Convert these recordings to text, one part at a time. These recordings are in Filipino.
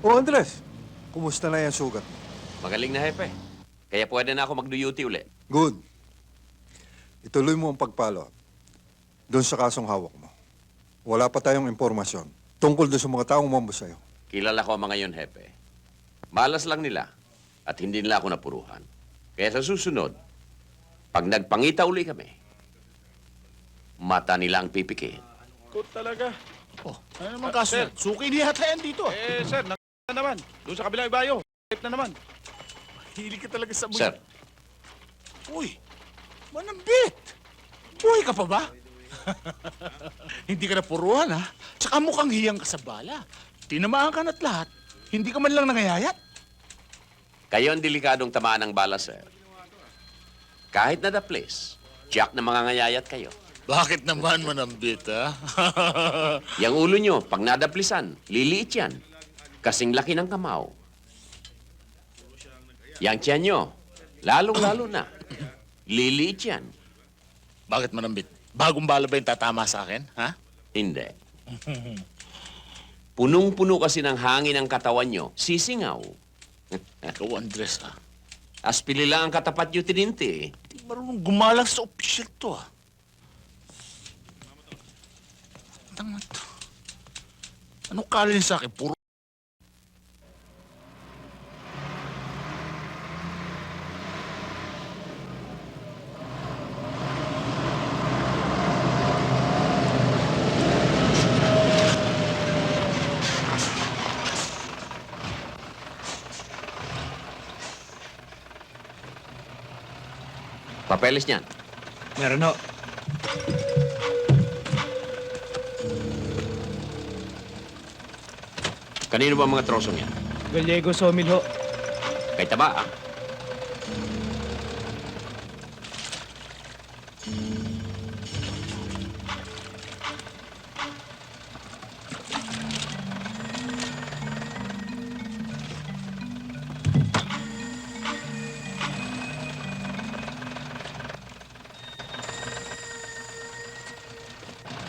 O Andres, kumusta na yung sugat mo? Magaling na, Hepe. Kaya pwede na ako mag-duty uli. Good. Ituloy mo ang pagpalo doon sa kasong hawak mo. Wala pa tayong impormasyon tungkol doon sa mga taong umambo sa'yo. Kilala ko ang mga yun, Hepe. Malas lang nila at hindi nila ako napuruhan. Kaya sa susunod, pag nagpangita uli kami, mata nila ang pipikihin. Ikaw talaga. Oh, ano naman kaso yan? Suki niya yata yan dito. Sir, na naman. Doon sa kabilang ibayo. Safe na naman. Hilig ka talaga sa Sir, Uy, manambit. Buhay ka pa ba? Hindi ka na puruhan, ha? Tsaka mukhang hiyang ka sa bala. Tinamaan ka na't lahat. Hindi ka man lang nangayayat. kayo ang delikadong tamaan ng bala, sir. Kahit na the place, jack na mangangayayat kayo. Bakit naman manambit, ha? Yang ulo nyo, pag nadaplisan, liliit yan. Kasing laki ng kamao. Yang tiyan nyo, lalong-lalo na. Liliit yan. Bakit manambit? Bagong bala ba yung tatama sa akin, ha? Hindi. Punong-puno kasi ng hangin ang katawan nyo, sisingaw. Ikaw, Andres, ha? Aspili lang ang katapat nyo, tininti. Hindi marunong gumalang sa opisyal to, ha? Tanga to. Anong kala niya sa akin? Puro... Papeles niyan. Meron ho. Kanino ba ang mga trosong yan? Gallego Sawmill ho. Kay Taba, ah.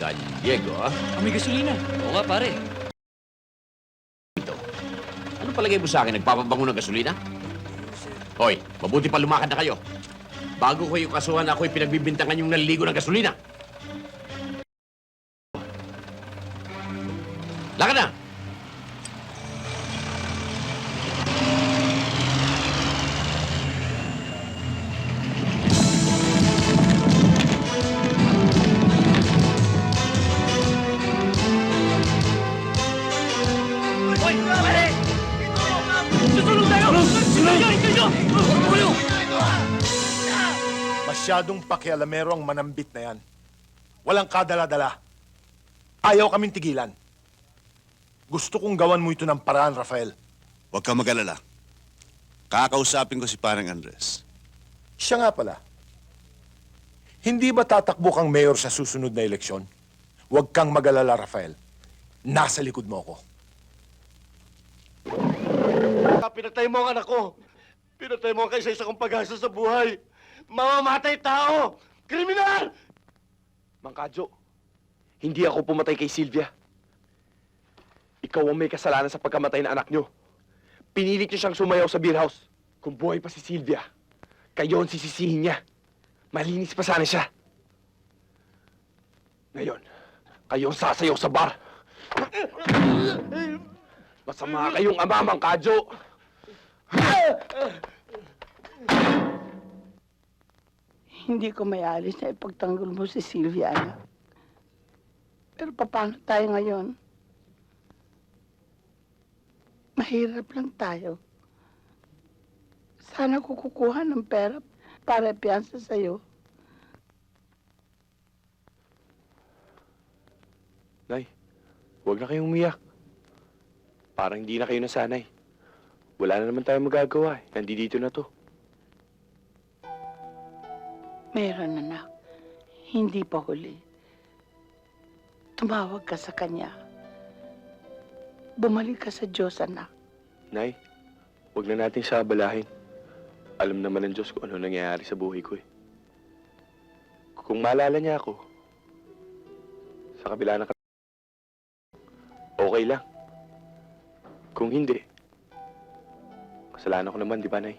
Gallego, ah. May gasolina. Oo nga, pare. Ito. Ano palagay mo sa akin? Nagpapabango ng gasolina? Hoy, mabuti pa lumakad na kayo. Bago ko yung kasuhan, ako'y pinagbibintangan yung naliligo ng gasolina. Lakad na! Masyadong pakialamero ang manambit na yan. Walang kadala-dala. Ayaw kaming tigilan. Gusto kong gawan mo ito ng paraan, Rafael. Huwag kang mag-alala. Kakausapin ko si parang Andres. Siya nga pala. Hindi ba tatakbo kang mayor sa susunod na eleksyon? Huwag kang mag-alala, Rafael. Nasa likod mo ako. Pinatay mo ang anak ko. Pinatay mo ang kaisa-isa kong pag-asa sa buhay. Mamamatay tao! Kriminal! Mang Kadyo, hindi ako pumatay kay Sylvia. Ikaw ang may kasalanan sa pagkamatay ng anak nyo. Pinilit niyo siyang sumayaw sa beer house. Kung buhay pa si Sylvia, kayo ang sisisihin niya. Malinis pa sana siya. Ngayon, kayo ang sasayaw sa bar. Masama kayong ama, Mang Kadyo. Hindi ko mayalis na ipagtanggol mo si Sylvia, anak. Pero paano tayo ngayon? Mahirap lang tayo. Sana ko kukuha ng pera para piyansa sa'yo. Nay, huwag na kayong umiyak. Parang hindi na kayo nasanay. Wala na naman tayong magagawa. Nandito na to. Meron, anak. Hindi pa huli. Tumawag ka sa kanya. Bumalik ka sa Diyos, anak. Nay, huwag na nating sabalahin. Alam naman ng Diyos kung ano nangyayari sa buhay ko eh. Kung maalala niya ako, sa kabila ng okay lang. Kung hindi, kasalanan ko naman, di ba, Nay?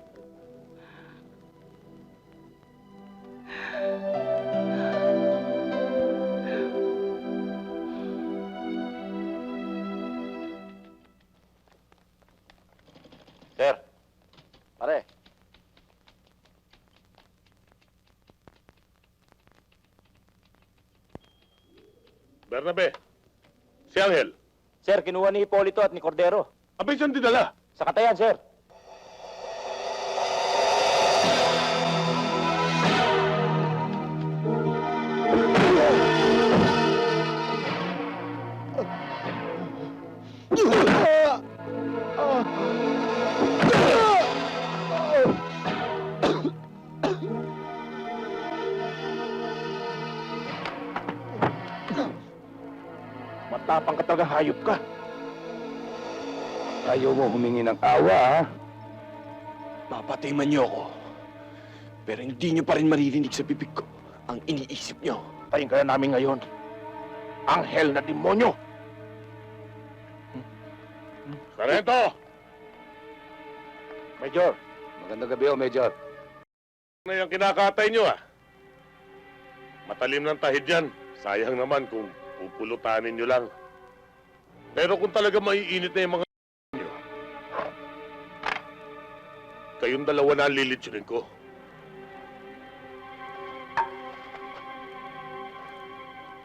Sir. Pare. Bernabe, si Angel. Sir, kinuha ni Hipolito at ni Cordero. Abay, saan dinala? Sa katayan, sir. Matapang ka talaga, hayop ka. Ayaw mo humingi ng awa, ha? Mapatay man niyo ako. Pero hindi niyo pa rin maririnig sa bibig ko ang iniisip niyo. Tayin ka na namin ngayon. Anghel na demonyo! Sarento! Major. Magandang gabi, Major. Ano yung kinakatay nyo, ah? Matalim ng tahid yan. Sayang naman kung pupulutanin nyo lang. Pero kung talaga maiinit na yung mga nyo, kayong dalawa na ang lilitsunin ko.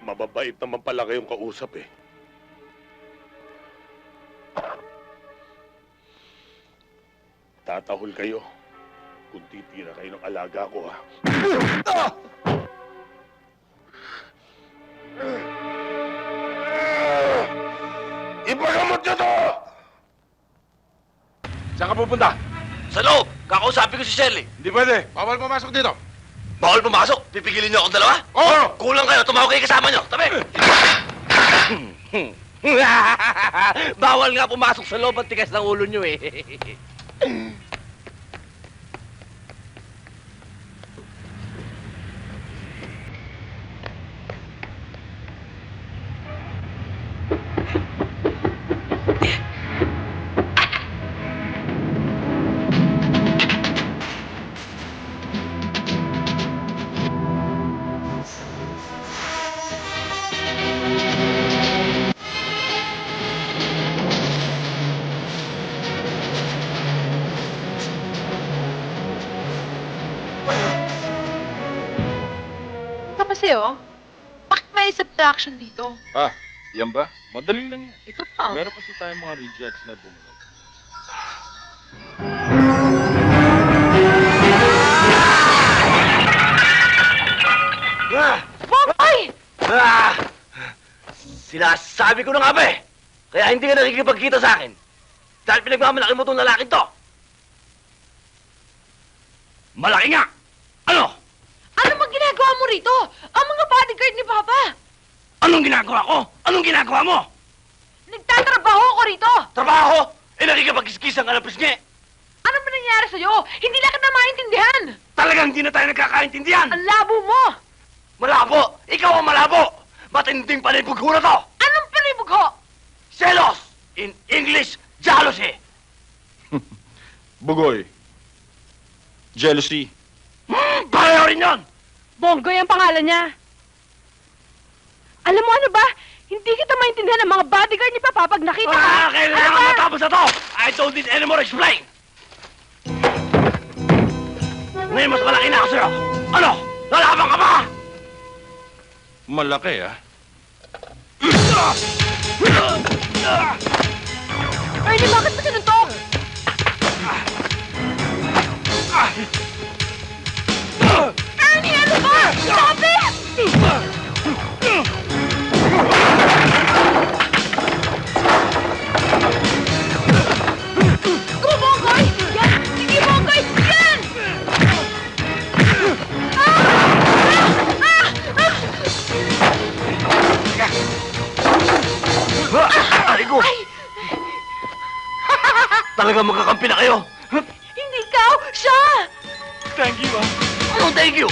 Mababait naman pala kayong kausap, eh. Tatahol kayo kung titira kayo ng alaga ko, ha? Ipagamot nyo to! Saan ka pupunta? Sa loob! Kakausapin ko si Shirley. Hindi pwede. Bawal pumasok dito. Bawal pumasok? Pipigilin niyo akong dalawa? Oo! Kulang kayo, tumawag kayo kasama niyo. Tabi! Bawal nga pumasok sa loob ang tigas ng ulo niyo, eh. Ito kasi, oh. Bakit may subtraction dito? Ah, yan ba? Madali lang yan. Ito pa. Meron kasi tayong mga rejects na bumulog. Boboy! Sinasabi ko na nga ba, eh. Kaya hindi ka nakikipagkita sa akin. Dahil pinagmamalaki mo itong lalaking to. Malaki nga! Ano? Ano bang ginagawa mo rito? Ang mga bodyguard ni Papa! Anong ginagawa ko? Anong ginagawa mo? Nagtatrabaho ako rito! Trabaho? Eh, nakikipagkiskis ang alapis niya. Ano ba nangyari sa'yo? Hindi na kita maintindihan! Talagang hindi na tayo nagkakaintindihan. Ang labo mo! Malabo! Ikaw ang malabo! Matinding palibog na to! Anong palibog ho? Selos! In English, jealousy! Bugoy. Jealousy. Pareho rin yun! Bonggoy ang pangalan niya. Alam mo ano ba? Hindi kita maintindihan ng mga bodyguard ni Papa pag nakita ka. Kailangan Ano ba? matapos na to! I don't need any more explain! Ngayon mas malaki na ako sa'yo! Ano? Lalaban ka ba? Malaki, ah. Ernie, bakit mo sinuntok? Ernie, ano ba? Stop it! Go, Bonggoy! Yan! Sige, Bonggoy! Yan! Ay ko! Talagang magkakampi na kayo! Hindi ikaw! Siya! Thank you, ah! Anong thank you?